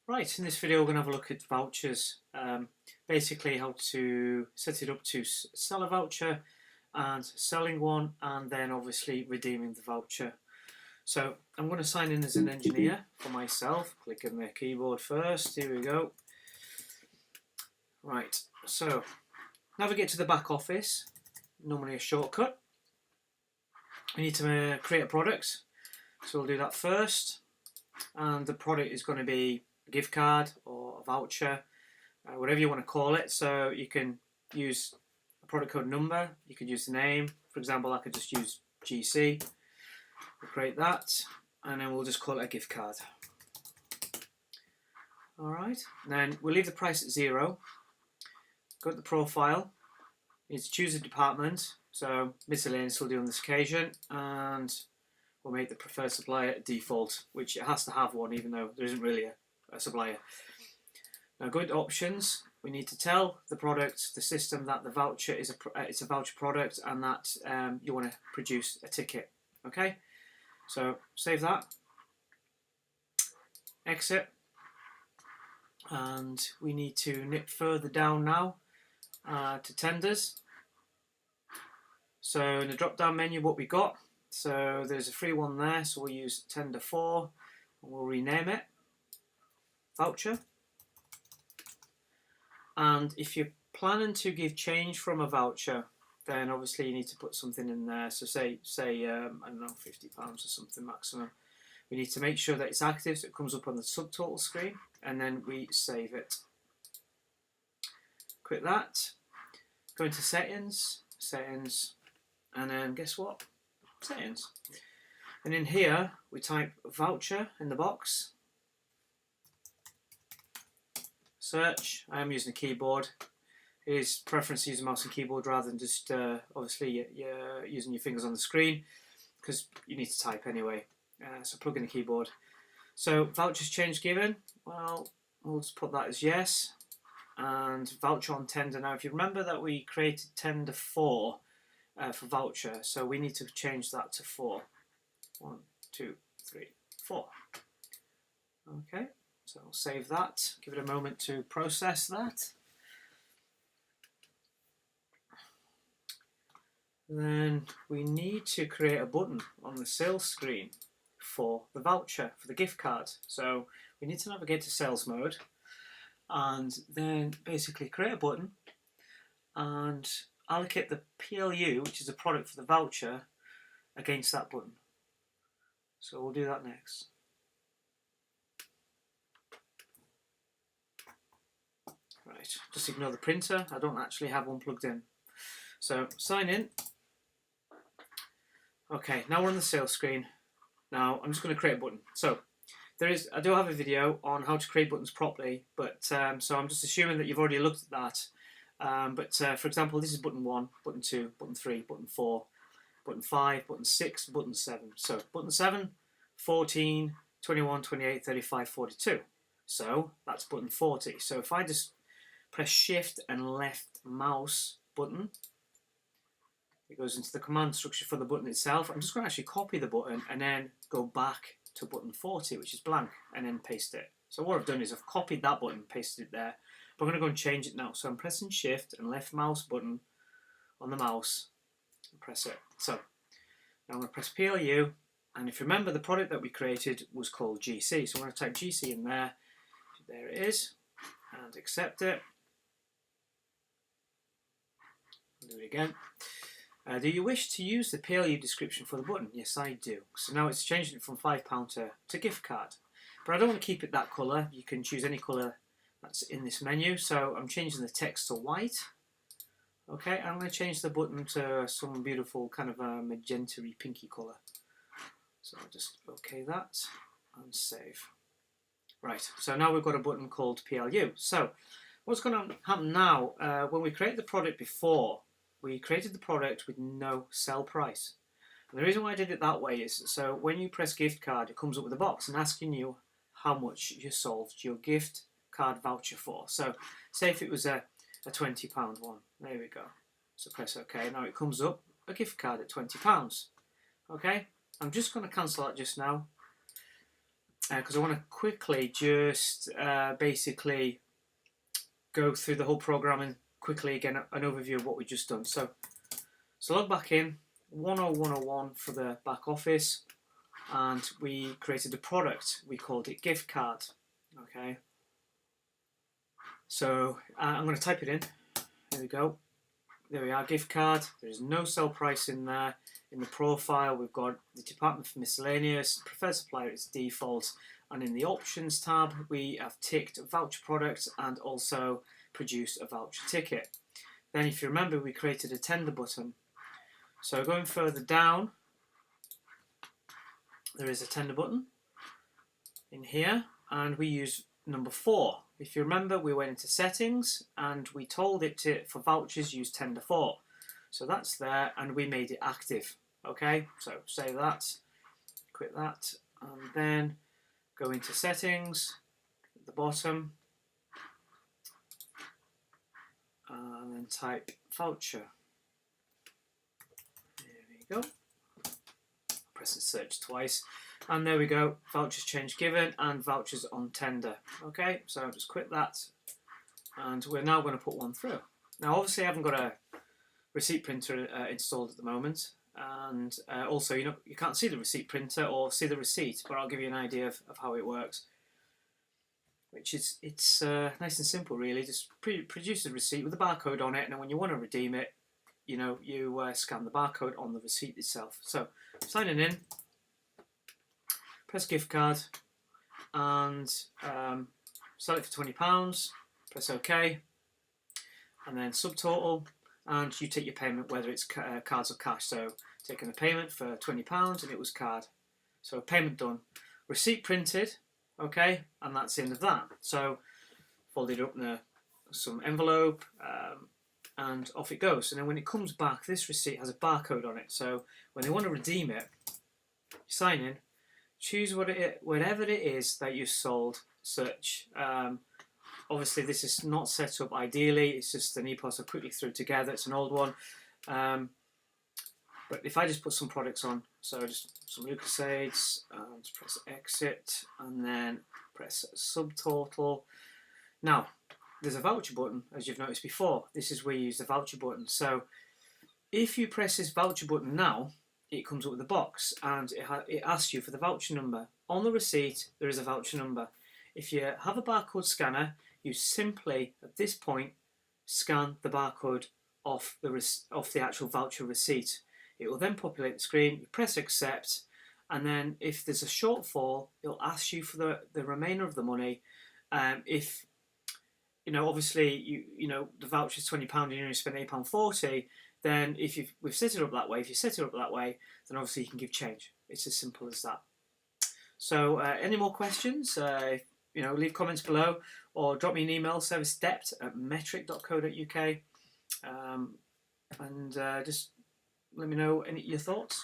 Right, in this video we're going to have a look at vouchers, basically how to set it up to sell a voucher and selling one, and then obviously redeeming the voucher. So I'm going to sign in as an engineer for myself. Click on the keyboard first, here we go. Right, so navigate to the back office, normally a shortcut. We need to create a product, so we'll do that first, and the product is going to be a gift card or a voucher, whatever you want to call it. So you can use a product code number, you could use the name. For example, I could just use GC. We'll create that, and then we'll just call it a gift card. Alright, then we'll leave the price at 0. Go to the profile, you need to choose a department, so miscellaneous will do on this occasion, and we'll make the preferred supplier default, which it has to have one even though there isn't really a supplier. Now go into options, we need to tell the product, the system, that the voucher is it's a voucher product, and that you want to produce a ticket. Okay, so save that, exit, and we need to nip further down now to tenders. So in the drop down menu, what we got, so there's a free one there, so we'll use tender 4 and we'll rename it voucher. And if you're planning to give change from a voucher, then obviously you need to put something in there. So say I don't know, £50 or something maximum. We need to make sure that it's active, so it comes up on the subtotal screen, and then we save it. Quit that, go into settings, and then guess what? Settings. And in here we type voucher in the box, search. I am using a keyboard. It is preference to use a mouse and keyboard rather than just obviously you're using your fingers on the screen, because you need to type anyway. So plug in the keyboard. So vouchers change given, well, we'll just put that as yes. And voucher on tender. Now if you remember that we created tender 4 for voucher, so we need to change that to 4. 1, 2, 3, 4. Okay, so I'll save that, give it a moment to process that. Then we need to create a button on the sales screen for the voucher, for the gift card. So we need to navigate to sales mode, and then basically create a button and allocate the PLU, which is a product for the voucher, against that button. So we'll do that next. Right, just ignore the printer, I don't actually have one plugged in. So sign in. Okay, now we're on the sales screen. Now I'm just going to create a button. So I do have a video on how to create buttons properly, but so I'm just assuming that you've already looked at that. For example, this is button 1, button 2, button 3, button 4, button 5, button 6, button 7. So button 7, 14, 21, 28, 35, 42. So that's button 40. So if I just press shift and left mouse button, it goes into the command structure for the button itself. I'm just going to actually copy the button and then go back to button 40, which is blank, and then paste it. So what I've done is I've copied that button, pasted it there, but I'm going to go and change it now. So I'm pressing shift and left mouse button on the mouse and press it. So now I'm going to press PLU, and if you remember, the product that we created was called GC, so I'm going to type GC in there. There it is, and accept it. I'll do it again. Do you wish to use the PLU description for the button? Yes, I do. So now it's changing it from £5 to gift card. But I don't want to keep it that colour. You can choose any colour that's in this menu. So I'm changing the text to white. Okay, I'm going to change the button to some beautiful kind of a magenta-y pinky colour. So I'll just OK that and save. Right, so now we've got a button called PLU. So what's going to happen now, when we create the product before, we created the product with no sell price. And the reason why I did it that way is so when you press gift card, it comes up with a box and asking you how much you sold your gift card voucher for. So say if it was a £20 one, there we go. So press OK. Now it comes up a gift card at £20. Okay, I'm just going to cancel that just now. because I want to quickly just basically go through the whole program and quickly get an overview of what we've just done. So log back in, 10101 for the back office, and we created a product. We called it gift card. Okay. So I'm going to type it in. There we go. There we are, gift card. There is no sell price in there. In the profile, we've got the department for miscellaneous, preferred supplier is default, and in the options tab, we have ticked voucher product and also produced a voucher ticket. Then, if you remember, we created a tender button. So going further down, there is a tender button in here, and we use number 4. If you remember, we went into settings and we told it to, for vouchers, use tender 4. So that's there, and we made it active. Okay, so save that, quit that, and then go into settings at the bottom, and then type voucher. There we go. Press and search twice, and there we go. Vouchers change given and vouchers on tender. Okay, so I'll just quit that, and we're now going to put one through. Now, obviously, I haven't got a receipt printer installed at the moment, and also you can't see the receipt printer or see the receipt, but I'll give you an idea of how it works, which is it's nice and simple really. Just produce a receipt with a barcode on it, and then when you want to redeem it, you scan the barcode on the receipt itself. So signing in, press gift card, and sell it for £20, press OK, and then subtotal, and you take your payment whether it's cards or cash. So taking a payment for £20 and it was card. So payment done. Receipt printed, okay, and that's the end of that. So folded up in some envelope, and off it goes. And then when it comes back, this receipt has a barcode on it. So when they want to redeem it, you sign in, choose whatever it is that you sold, search. Obviously, this is not set up ideally. It's just an EPOS I quickly threw together. It's an old one. But if I just put some products on, so just some Lucasades, and press exit, and then press subtotal. Now, there's a voucher button, as you've noticed before. This is where you use the voucher button. So if you press this voucher button now, it comes up with a box, and it asks you for the voucher number. On the receipt, there is a voucher number. If you have a barcode scanner, you simply, at this point, scan the barcode off the actual voucher receipt. It will then populate the screen, you press accept, and then if there's a shortfall, it'll ask you for the remainder of the money. If, obviously, the voucher is £20 and you only spend £8.40, then we've set it up that way, if you set it up that way, then obviously you can give change. It's as simple as that. So any more questions? Leave comments below or drop me an email, servicedept@metric.co.uk, and just let me know your thoughts.